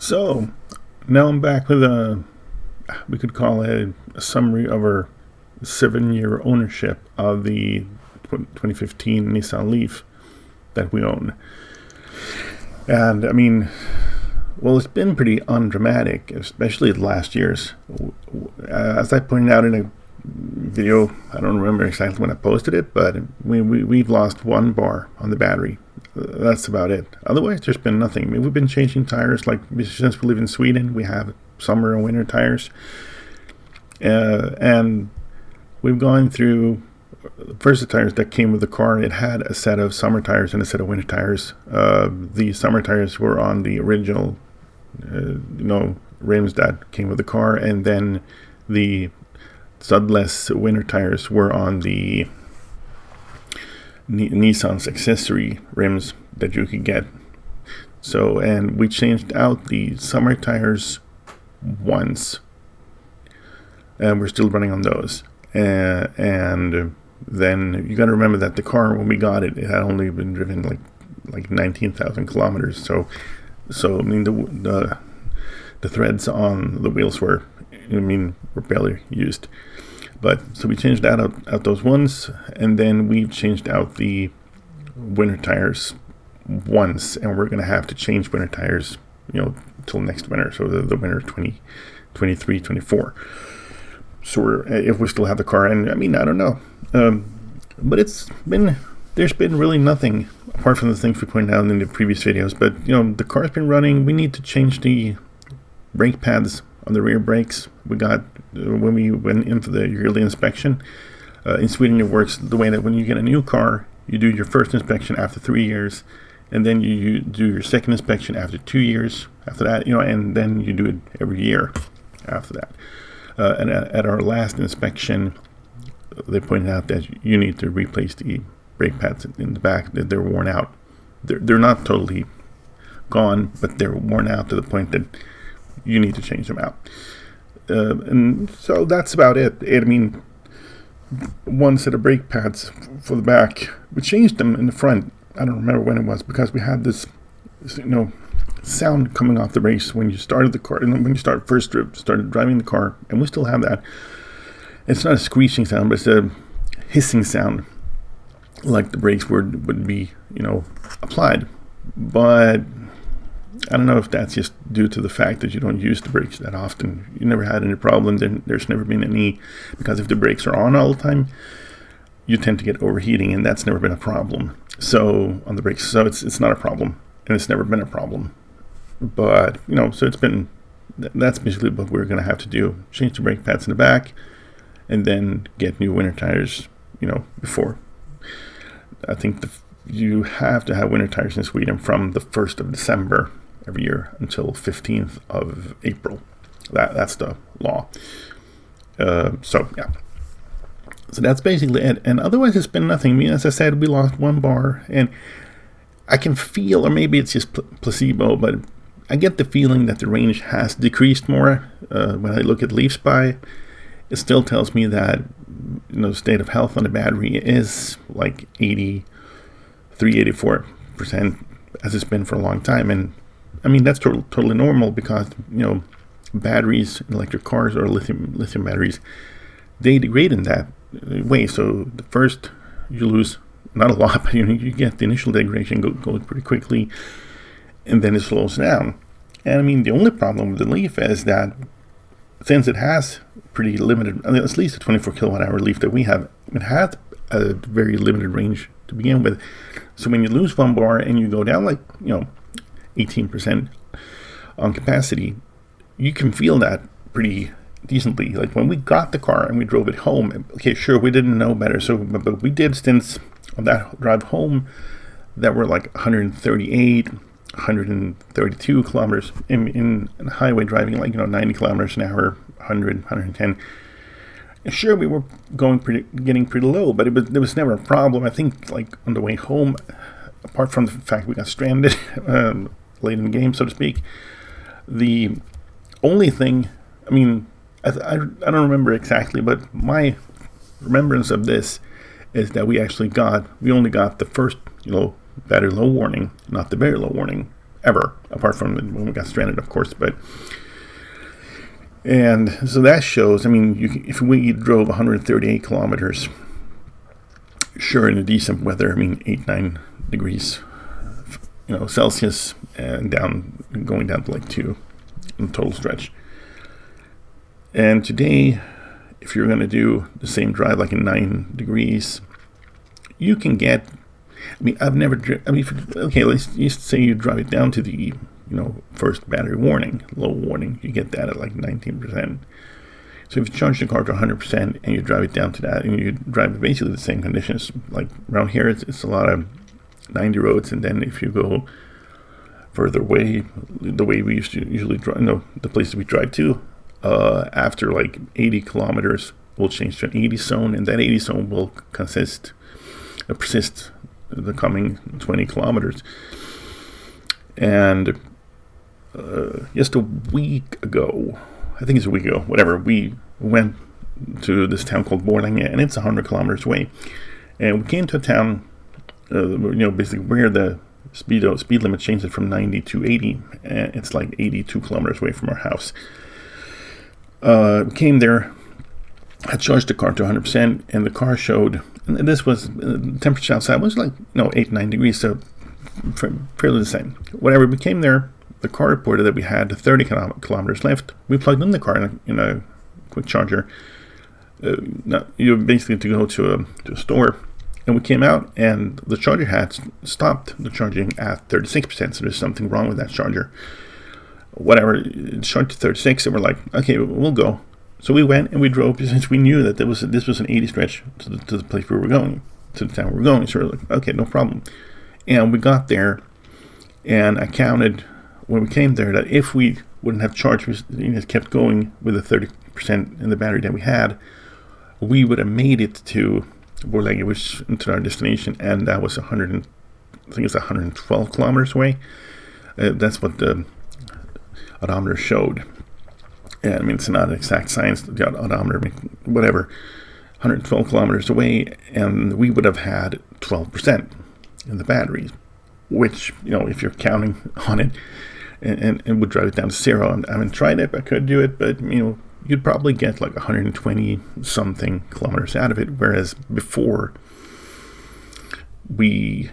So now I'm back with we could call it a summary of our 7-year ownership of the 2015 Nissan Leaf that we own. And I mean, well, it's been pretty undramatic, especially last year's. As I pointed out in a video, I don't remember exactly when I posted it, but we've lost one bar on the battery. That's about it. Otherwise, there's been nothing. I mean, we've been changing tires, like since we live in Sweden, we have summer and winter tires. And we've gone through, first the tires that came with the car, it had a set of summer tires and a set of winter tires. The summer tires were on the original, rims that came with the car, and then the studless winter tires were on the Nissan's accessory rims that you could get. So, and we changed out the summer tires once, and we're still running on those. And then you got to remember that the car, when we got it, it had only been driven like 19,000 kilometers. So I mean the threads on the wheels were barely used. But so we changed out those ones, and then we've changed out the winter tires once, and we're going to have to change winter tires, till next winter. So the winter 2023, 24. So if we still have the car, and I mean, I don't know. But there's been really nothing apart from the things we pointed out in the previous videos. But, the car's been running. We need to change the brake pads on the rear brakes. We got, when we went in for the yearly inspection, in Sweden it works the way that when you get a new car, you do your first inspection after 3 years, and then you do your second inspection after 2 years after that, and then you do it every year after that. And at our last inspection, they pointed out that you need to replace the brake pads in the back, that they're worn out. They're not totally gone, but they're worn out to the point that you need to change them out. And so that's about it. I mean, one set of brake pads for the back, we changed them in the front. I don't remember when it was, because we had this sound coming off the brakes when you started the car, and when you started driving the car, and we still have that. It's not a screeching sound, but it's a hissing sound, like the brakes would be, applied. But I don't know if that's just due to the fact that you don't use the brakes that often. You never had any problem. Then there's never been any, because if the brakes are on all the time, you tend to get overheating, and that's never been a problem. So on the brakes, so it's not a problem, and it's never been a problem. But so that's basically what we're going to have to do: change the brake pads in the back, and then get new winter tires. Before, I think you have to have winter tires in Sweden from the 1st of December every year until 15th of April. That's the law. So that's basically it. And otherwise, it's been nothing. I mean, as I said, we lost one bar, and I can feel, or maybe it's just placebo, but I get the feeling that the range has decreased more. When I look at Leaf Spy, it still tells me that the state of health on the battery is like 83-84%, as it's been for a long time. And I mean, that's totally normal, because batteries in electric cars, or lithium batteries, they degrade in that way. So the first, you lose not a lot, but you get the initial degradation going pretty quickly, and then it slows down. And I mean, the only problem with the Leaf is that since it has pretty limited, at least the 24 kilowatt hour Leaf that we have, it has a very limited range to begin with. So when you lose one bar and you go down 18% on capacity, you can feel that pretty decently. Like when we got the car and we drove it home, okay, sure, we didn't know better, but we did stints on that drive home that were like 138, 132 kilometers in highway driving, 90 kilometers an hour, 100, 110. And sure, we were getting pretty low, but there was never a problem. I think on the way home, apart from the fact we got stranded late in the game, so to speak, the only thing, I mean, I don't remember exactly, but my remembrance of this is that we only got the first, battery low warning, not the very low warning. ever, apart from when we got stranded, of course. And so that shows, I mean, if we drove 138 kilometers, sure, in a decent weather, I mean, 8-9 degrees, Celsius, and going down to like 2 in the total stretch. And today, if you're going to do the same drive, like in 9 degrees, you can get, I mean, let's just say you drive it down to the, first battery warning, low warning, you get that at like 19%. So if you charge the car to 100% and you drive it down to that, and you drive basically the same conditions, like around here, it's a lot of 90 roads, and then if you go further away, the way we used to usually drive, the places we drive to, after like 80 kilometers, we'll change to an 80 zone, and that 80 zone will persist the coming 20 kilometers. And just a week ago, I think it's a week ago, whatever, we went to this town called Borlänge, and it's 100 kilometers away. And we came to a town, basically where the speed limit changes from 90 to 80, and it's like 82 kilometers away from our house. We came there, I charged the car to 100%, and the car showed, and this was, the temperature outside was like, 8-9 degrees, so fairly the same. Whatever, we came there, the car reported that we had 30 kilometers left. We plugged in the car in a quick charger. You basically to go to a store, and we came out, and the charger had stopped the charging at 36%, so there's something wrong with that charger. Whatever, it charged to 36, and we're like, okay, we'll go. So we went and we drove, since we knew that this was an 80 stretch to the place we were going, to the town we were going. So we're like, okay, no problem. And we got there, and I counted when we came there that if we wouldn't have charged, we kept going with the 30% in the battery that we had, we would have made it to Borlänge, which to our destination, and that was 112 kilometers away. That's what the odometer showed. And I mean, it's not an exact science, the odometer, whatever, 112 kilometers away, and we would have had 12% in the battery, which, if you're counting on it, and would drive it down to zero. I haven't tried it, I could do it, but, you'd probably get like 120 something kilometers out of it, whereas before, you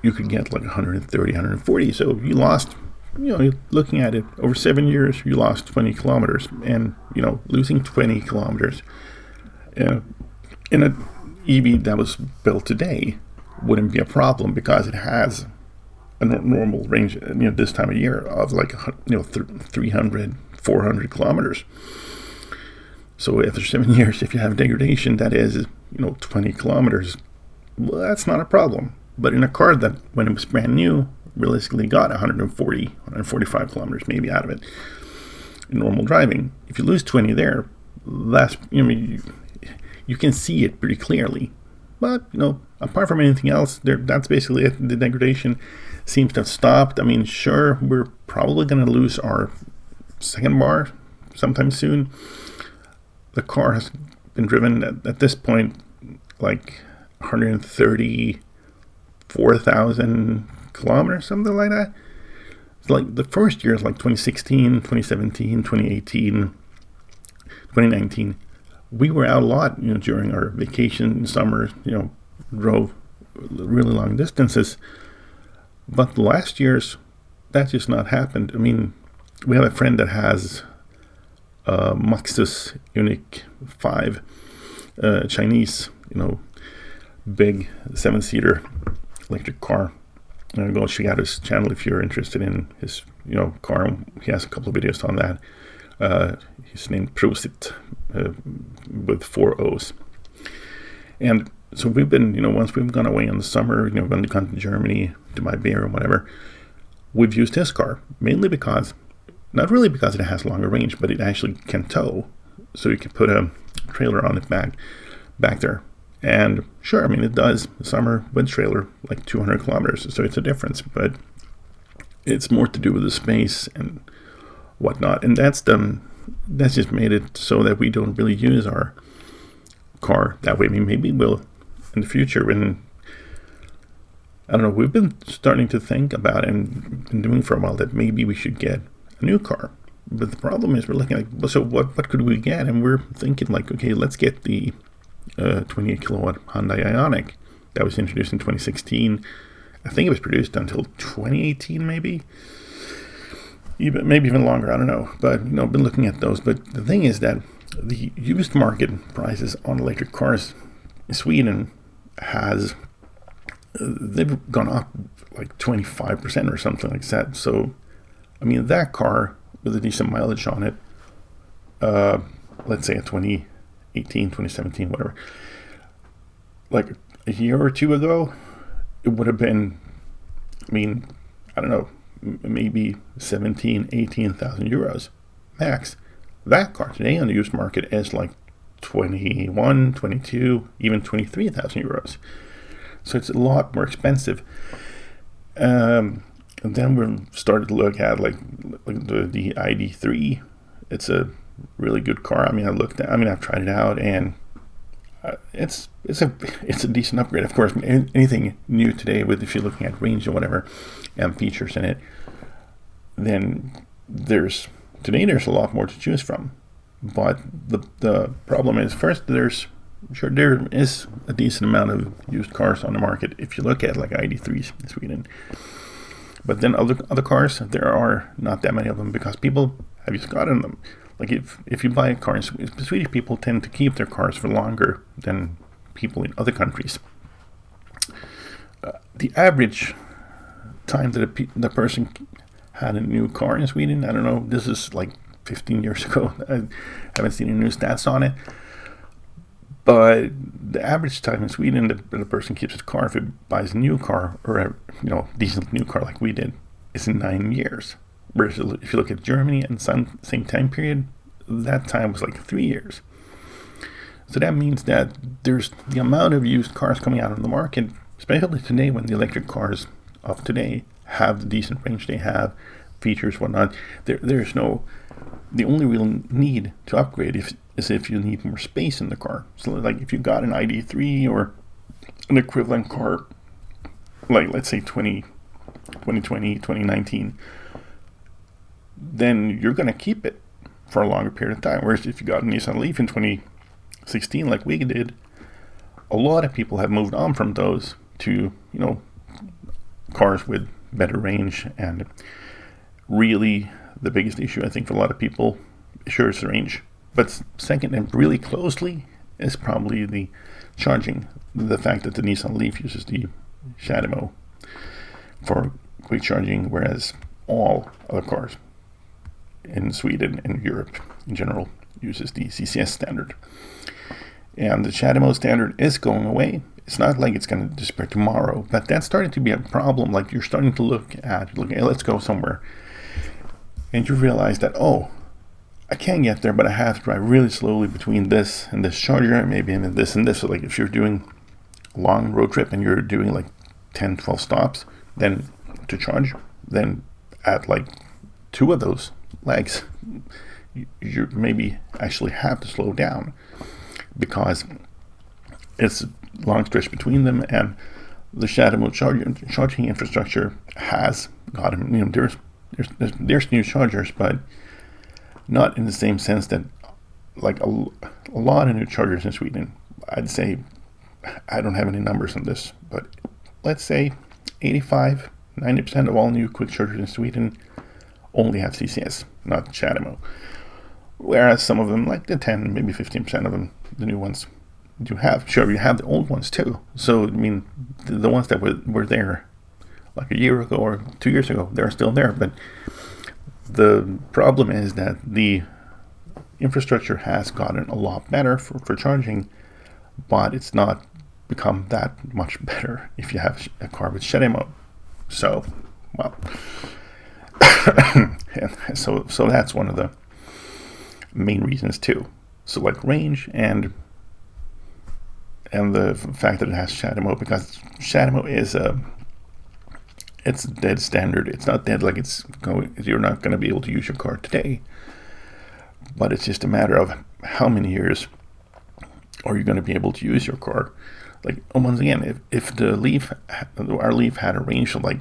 could get like 130, 140, so you lost, looking at it, over 7 years, you lost 20 kilometers, and, losing 20 kilometers in an EV that was built today wouldn't be a problem, because it has a normal range, this time of year of like, 300, 400 kilometers. So after 7 years, if you have degradation, that is, 20 kilometers, well, that's not a problem. But in a car that, when it was brand new, realistically got 140, 145 kilometers maybe out of it in normal driving, if you lose 20 there, that's, you can see it pretty clearly. But, apart from anything else, that's basically it. The degradation seems to have stopped. I mean, sure, we're probably going to lose our second bar sometime soon. The car has been driven at this point like 134,000 kilometers, something like that. It's like the first year is like 2016, 2017, 2018, 2019. We were out a lot, during our vacation, summer, drove really long distances. But the last years, that's just not happened. I mean, we have a friend that has a Maxus Unique 5, Chinese, big 7-seater electric car. Go check out his channel if you're interested in his, car. He has a couple of videos on that. He's named Proooosits, with 4 O's. And so we've been, once we've gone away in the summer, gone to Germany, to my beer or whatever, we've used his car, mainly because, not really because it has longer range, but it actually can tow. So you can put a trailer on it back there. And sure, I mean, it does, summer with trailer, like 200 kilometers, so it's a difference, but it's more to do with the space and whatnot. And that's just made it so that we don't really use our car that way. I mean, maybe we'll in the future when don't know, we've been starting to think about and been doing for a while that maybe we should get a new car. But the problem is we're looking like, well, so what could we get? And we're thinking like, okay, let's get the 28 kilowatt Hyundai Ioniq that was introduced in 2016. I think it was produced until 2018, maybe even longer. I don't know. But been looking at those. But the thing is that the used market prices on electric cars in Sweden they've gone up like 25% or something like that. So, I mean, that car with a decent mileage on it, let's say a 2018, 2017, whatever, like a year or two ago, it would have been, I mean, I don't know, maybe 17, 18,000 euros max. That car today on the used market is like 21, 22, even 23,000 euros. So it's a lot more expensive. And then we started to look at like the ID3. It's a really good car. I mean, I've tried it out, and it's a decent upgrade. Of course, anything new today, if you're looking at range or whatever and features in it, then there's a lot more to choose from. But the problem is, first, there is a decent amount of used cars on the market if you look at like ID3s in Sweden. But then other cars, there are not that many of them because people have just gotten them. Like if you buy a car in Swedish people tend to keep their cars for longer than people in other countries. The average time that the person had a new car in Sweden, I don't know, this is like 15 years ago. I haven't seen any new stats on it. But the average time in Sweden that a person keeps his car, if he buys a new car or a decent new car like we did, is in 9 years. Whereas if you look at Germany and same time period, that time was like 3 years. So that means that there's the amount of used cars coming out on the market, especially today when the electric cars of today have the decent range they have, features, whatnot. The only real need to upgrade is if you need more space in the car. So like if you got an ID3 or an equivalent car, like let's say 2020, 2019, then you're going to keep it for a longer period of time. Whereas if you got a Nissan Leaf in 2016, like we did, a lot of people have moved on from those to, cars with better range. And really the biggest issue, I think, for a lot of people, sure, is the range. But second, and really closely, is probably the charging. The fact that the Nissan Leaf uses the CHAdeMO for quick charging, whereas all other cars in Sweden and Europe in general uses the CCS standard. And the CHAdeMO standard is going away. It's not like it's going to disappear tomorrow, but that's starting to be a problem. Like you're starting to look, hey, let's go somewhere. And you realize that, I can get there, but I have to drive really slowly between this and this charger, maybe even this and this. So like if you're doing a long road trip and you're doing like 10, 12 stops, then to charge, then at like 2 of those legs, you maybe actually have to slow down because it's a long stretch between them, and the CHAdeMO charging infrastructure has gotten, there's new chargers, but not in the same sense that like a lot of new chargers in Sweden. I'd say, I don't have any numbers on this, but let's say 85-90% of all new quick chargers in Sweden only have CCS, not CHAdeMO. Whereas some of them, like the 10, maybe 15% of them, the new ones, do have. Sure, you have the old ones too. So, I mean, the ones that were there like a year ago or 2 years ago, they're still there. But the problem is that the infrastructure has gotten a lot better for charging, but it's not become that much better if you have a car with CHAdeMO. So, well, so that's one of the main reasons too. So like range and the fact that it has CHAdeMO, because CHAdeMO is it's dead standard. It's not dead like you're not going to be able to use your car today, but it's just a matter of how many years are you going to be able to use your car. Like, once again, if the Leaf, our Leaf had a range of like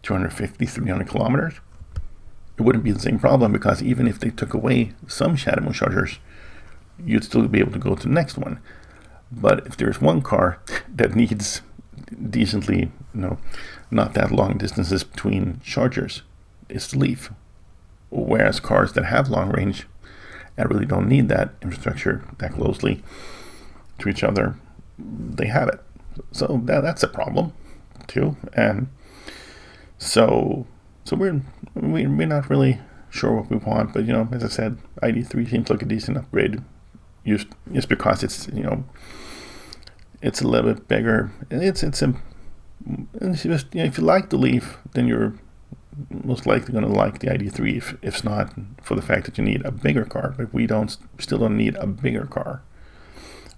250, 300 kilometers, it wouldn't be the same problem, because even if they took away some shadow mode chargers, you'd still be able to go to the next one. But if there's one car that needs decently, not that long distances between chargers, it's the Leaf. Whereas cars that have long range and really don't need that infrastructure that closely to each other, they have it. So that's a problem too. And so we're not really sure what we want, but as I said, ID3 seems like a decent upgrade, just because it's it's a little bit bigger. It's just, if you like the Leaf, then you're most likely going to like the ID3, if not for the fact that you need a bigger car. But we still don't need a bigger car.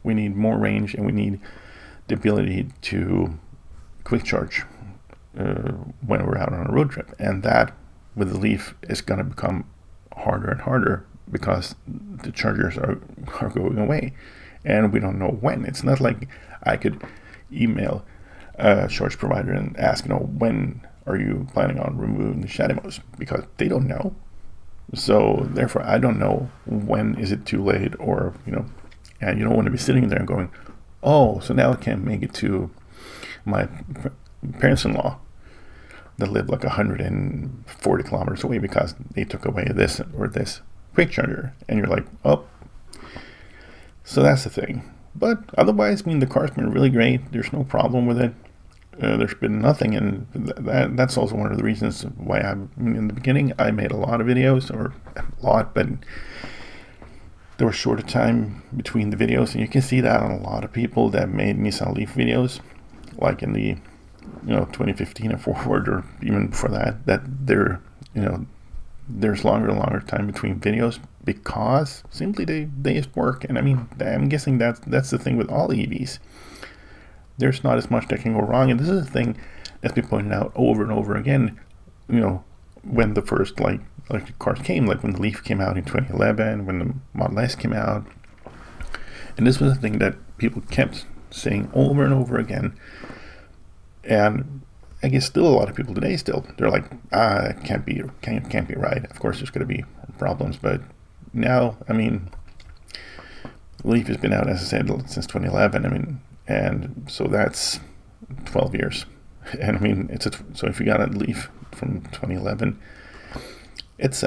We need more range, and we need the ability to quick charge when we're out on a road trip. And that, with the Leaf, is going to become harder and harder, because the chargers are going away, and we don't know when. It's not like I could email a charge provider and ask, when are you planning on removing the shadow modes, because they don't know. So therefore, I don't know when is it too late, or and you don't want to be sitting there and going, oh, so now I can't make it to my parents-in-law that live like 140 kilometers away because they took away this or this quick charger. And you're like, oh. So that's the thing. But otherwise, the car's been really great. There's no problem with it. There's been nothing, and that's also one of the reasons why in the beginning I made a lot of videos, or a lot, but there was shorter time between the videos, and you can see that on a lot of people that made Nissan Leaf videos, like in the 2015 and forward, or even before that there's longer and longer time between videos, because simply they just work. And I'm guessing that's the thing with all EVs. There's not as much that can go wrong, and this is a thing that's been pointed out over and over again. When the first electric cars came, like when the Leaf came out in 2011, when the Model S came out, and this was a thing that people kept saying over and over again. And I guess still a lot of people today, they're like, it can't be right. Of course, there's going to be problems, but now, Leaf has been out, as I said, since 2011. And so that's 12 years. And so if you got a Leaf from 2011, it's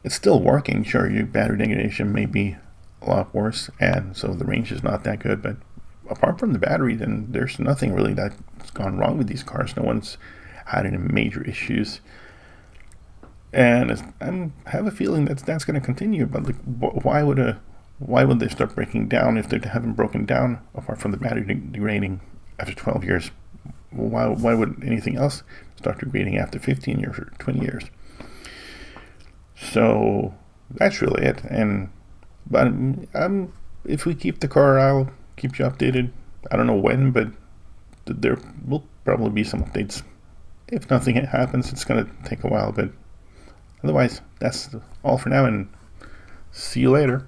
still working. Sure, your battery degradation may be a lot worse, and so the range is not that good. But apart from the battery, then there's nothing really that's gone wrong with these cars. No one's had any major issues. And I have a feeling that's going to continue. But why would they start breaking down if they haven't broken down, apart from the battery degrading after 12 years? Why would anything else start degrading after 15 years or 20 years? So that's really it. But if we keep the car, I'll keep you updated. I don't know when, but there will probably be some updates. If nothing happens, it's going to take a while, but otherwise, that's all for now, and see you later.